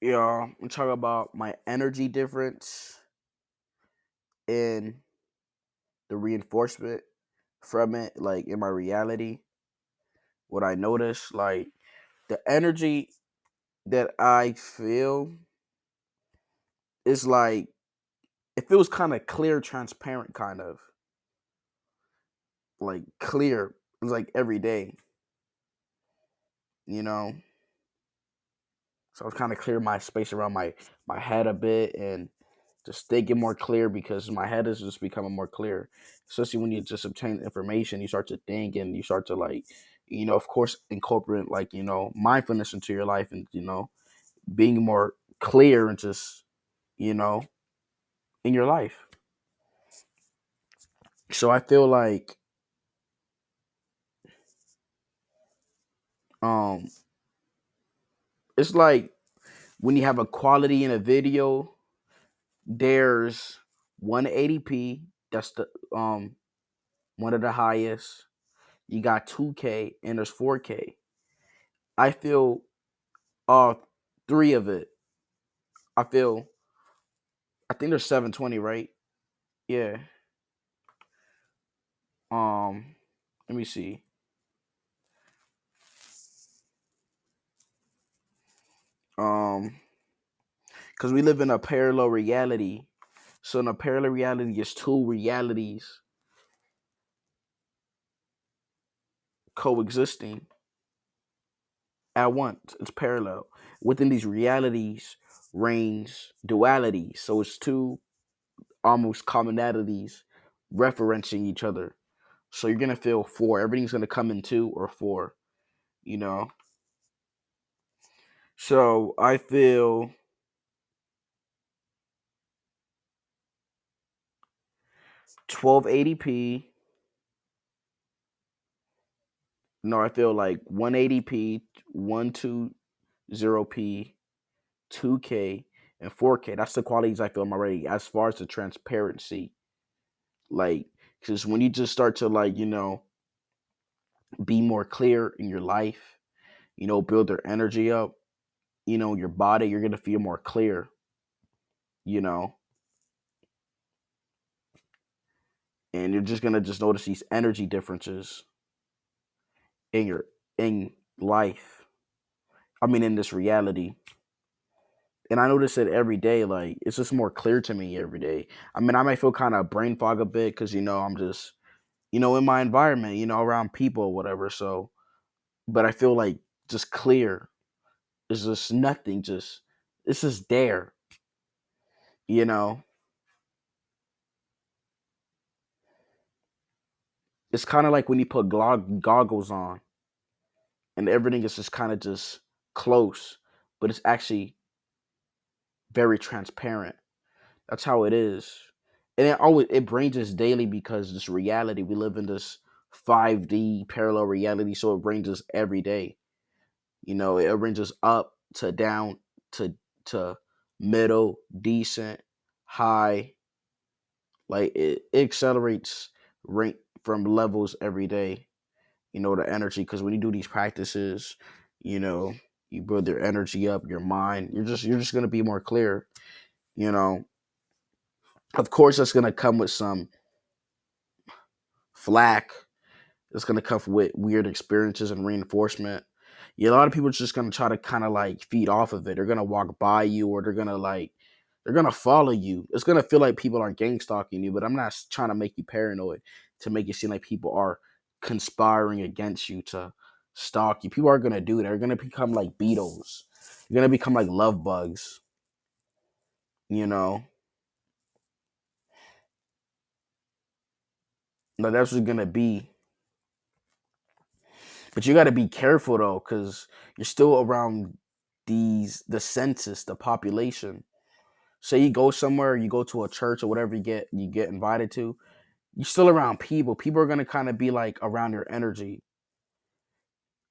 Yeah, I'm talking about my energy difference and the reinforcement from it, like in my reality. What I notice, like the energy that I feel is like it feels kind of clear, transparent, kind of like clear. It's like every day, you know. So it's kind of clear my space around my head a bit and just thinking more clear because my head is just becoming more clear. Especially when you just obtain information, you start to think and you start to like, of course, incorporate like mindfulness into your life and being more clear and just you know in your life. So I feel like um it's like when you have a quality in a video, there's 180p. That's the one of the highest. You got 2K and there's 4K. I feel all three of it. I feel I think there's 720, right? Yeah. Um Let me see. Um cuz we live in a parallel reality. So in a parallel reality is two realities coexisting at once. It's parallel. Within these realities reigns duality. So it's two almost commonalities referencing each other. So you're gonna feel four. Everything's gonna come in two or four, you know. So I feel 1280p. No, I feel like 180p, 120p, 2K, and 4K. That's the qualities I feel I'm already as far as the transparency. Like, because when you just start to like, be more clear in your life, build their energy up, your body, you're gonna feel more clear, you know, and you're just gonna just notice these energy differences in your in life. I mean, in this reality. And I notice it every day. Like it's just more clear to me every day. I mean, I might feel kind of brain fog a bit because I'm just in my environment, around people or whatever. So, but I feel like just clear. It's just nothing. Just it's just there. You know, it's kind of like when you put goggles on and everything is just kind of just close, but it's actually very transparent. That's how it is. And it brings us daily because this reality we live in this 5D parallel reality, so it brings us every day. It brings us up to down to middle, decent, high. Like it accelerates rank from levels every day. The energy because when you do these practices, you know, you build your energy up, your mind. You're just gonna be more clear. You know, of course, that's gonna come with some flack. It's gonna come with weird experiences and reinforcement. Yeah, a lot of people are just gonna try to kind of like feed off of it. They're gonna walk by you, or they're gonna follow you. It's gonna feel like people are gang stalking you, but I'm not trying to make you paranoid to make it seem like people are conspiring against you to stalk you. People are gonna do that. They're gonna become like beetles. You're gonna become like love bugs. You know, like that's what's gonna be. But you got to be careful though, because you're still around the census, the population. Say you go somewhere, you go to a church or whatever you get invited to, you're still around people. People are gonna kind of be like around your energy,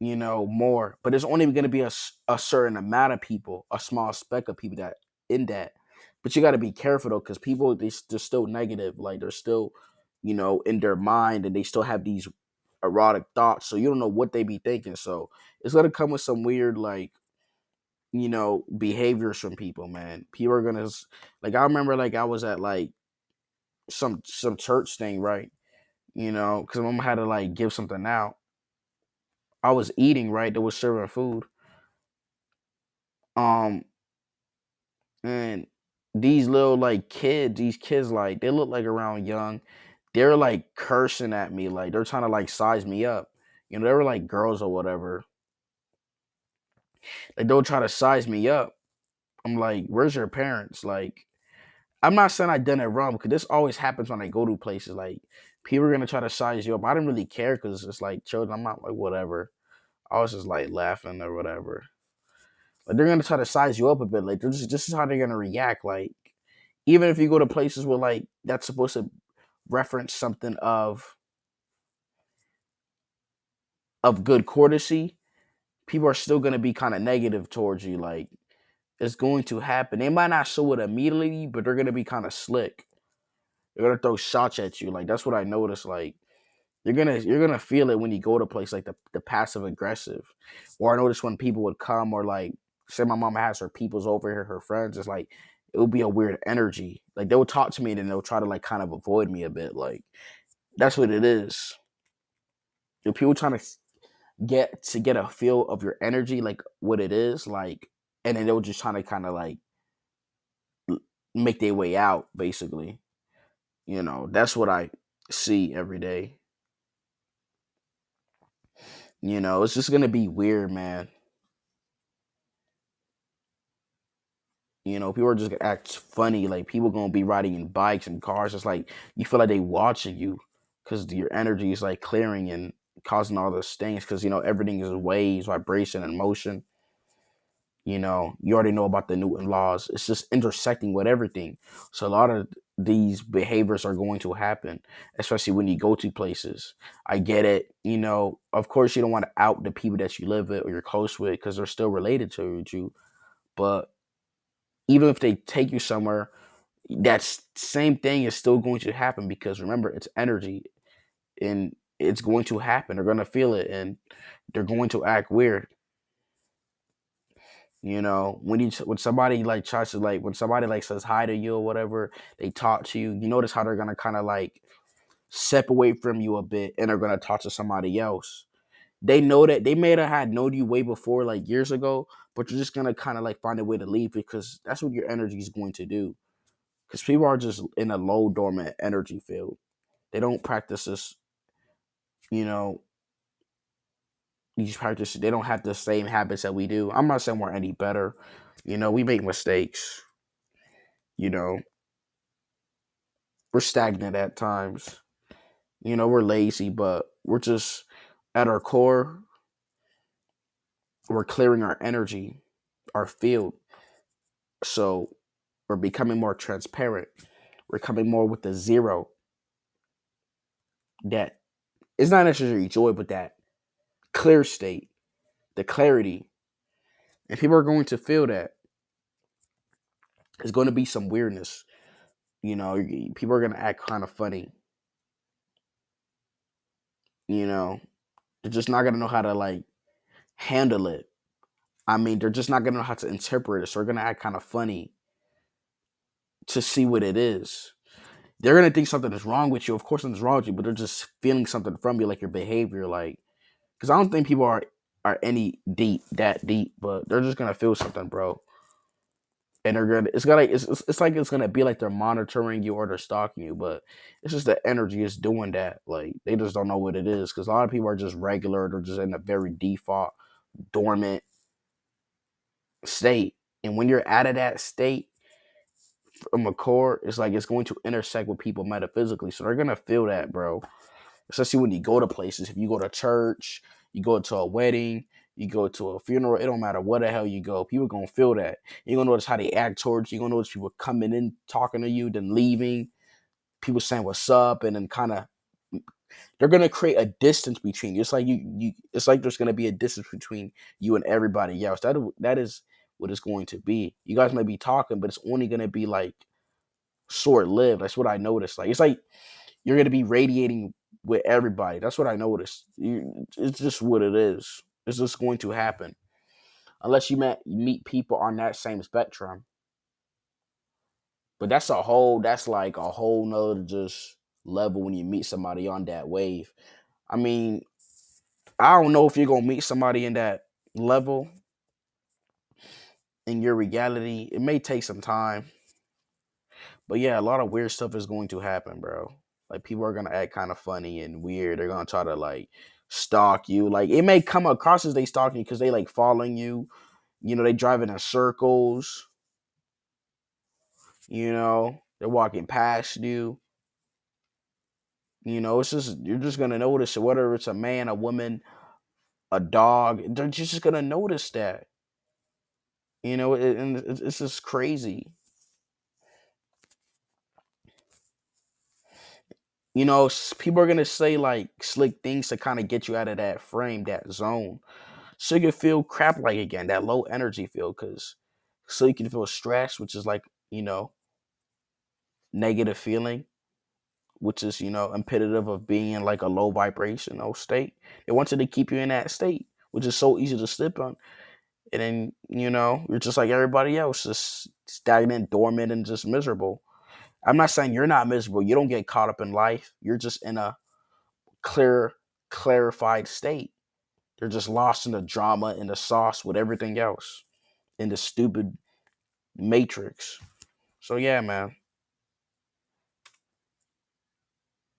more. But there's only gonna be a certain amount of people, a small speck of people that in that. But you got to be careful though, because people they're still negative, like they're still, in their mind, and they still have these erotic thoughts. So you don't know what they be thinking. So it's gonna come with some weird like behaviors from people, man. People are gonna like. I remember like I was at like some church thing, right? Because my mom had to like give something out. I was eating, right? They was serving food. Um, and these little like kids, these kids like they look like around young. They're like cursing at me, like they're trying to like size me up. They were like girls or whatever. Like they'll try to size me up. I'm like, where's your parents? Like, I'm not saying I done it wrong because this always happens when I go to places. Like, people are gonna try to size you up. I didn't really care because it's like children. I'm not like whatever. I was just like laughing or whatever. Like they're gonna try to size you up a bit. Like they're just this is how they're gonna react. Like even if you go to places where like that's supposed to reference something of good courtesy, people are still gonna be kind of negative towards you. Like it's going to happen. They might not show it immediately, but they're gonna be kind of slick. They're gonna throw shots at you. Like that's what I noticed. Like you're gonna feel it when you go to a place like the passive aggressive. Or I noticed when people would come or like say my mom has her peoples over here, her friends, it's like it would be a weird energy. Like they would talk to me and then they'll try to like kind of avoid me a bit. Like that's what it is. If people trying to get a feel of your energy, like what it is, like, and then they'll just trying to kind of like make their way out, basically. That's what I see every day. It's just gonna be weird, man. People are just gonna act funny. Like people gonna be riding in bikes and cars. It's like you feel like they watching you because your energy is like clearing and causing all those things. Because everything is waves, vibration, and motion. You already know about the Newton laws. It's just intersecting with everything. So a lot of these behaviors are going to happen, especially when you go to places. I get it. Of course, you don't want to out the people that you live with or you're close with because they're still related to you. But even if they take you somewhere, that same thing is still going to happen because remember, it's energy and it's going to happen. They're going to feel it and they're going to act weird. When somebody like tries to like when somebody like says hi to you or whatever, they talk to you. You notice how they're gonna kind of like separate from you a bit, and they're gonna talk to somebody else. They know that they may have had known you way before, like years ago, but you're just gonna kind of like find a way to leave because that's what your energy is going to do. Because people are just in a low dormant energy field. They don't practice this, you know, these practices. They don't have the same habits that we do. I'm not saying we're any better. We make mistakes. You know, we're stagnant at times. We're lazy, but we're just at our core, we're clearing our energy, our field. So we're becoming more transparent. We're coming more with the zero that it's not necessarily joy, but that clear state, the clarity. And people are going to feel that. There's going to be some weirdness. People are going to act kind of funny. You know, they're just not going to know how to like handle it. I mean, they're just not going to know how to interpret it. So they're going to act kind of funny to see what it is. They're gonna think something is wrong with you. Of course, something's wrong with you, but they're just feeling something from you, like your behavior, like because I don't think people are any that deep, but they're just gonna feel something, bro. And they're gonna it's like it's gonna be like they're monitoring you or they're stalking you, but it's just the energy is doing that. Like they just don't know what it is because a lot of people are just regular. They're just in a very default, dormant state, and when you're out of that state from a core, it's like it's going to intersect with people metaphysically, so they're gonna feel that, bro. Especially when you go to places. If you go to church, you go to a wedding, you go to a funeral, it don't matter where the hell you go. People gonna feel that. You're gonna notice how they act towards you. You're gonna notice people coming in, talking to you, then leaving. People saying what's up, and then kind of they're gonna create a distance between you. It's like it's like there's gonna be a distance between you and everybody else. That is what it's going to be. You guys might be talking, but it's only gonna be like short lived. That's what I noticed. Like it's like you're gonna be radiating with everybody. That's what I noticed. It's just what it is. It's just going to happen. unless you meet people on that same spectrum. But that's like a whole nother just level when you meet somebody on that wave. I mean, I don't know if you're gonna meet somebody in that level in your reality. It may take some time, but yeah, a lot of weird stuff is going to happen, bro. Like people are gonna act kind of funny and weird. They're gonna try to like stalk you. Like it may come across as they stalking you because they like following you. You know, they driving in circles. You know, they're walking past you. You know, it's just you're just gonna notice it, whether it's a man, a woman, a dog. They're just gonna notice that. You know, and it's just crazy. You know, people are gonna say like slick things to kind of get you out of that frame, that zone, so you can feel crap like again, that low energy feel, because so you can feel stress, which is like negative feeling, which is imperative of being in like a low vibrational state. They wanted to keep you in that state, which is so easy to slip on, and then you're just like everybody else, just stagnant, dormant, and just miserable. I'm not saying you're not miserable. You don't get caught up in life. You're just in a clear, clarified state. They're just lost in the drama and the sauce with everything else in the stupid matrix. So yeah, man.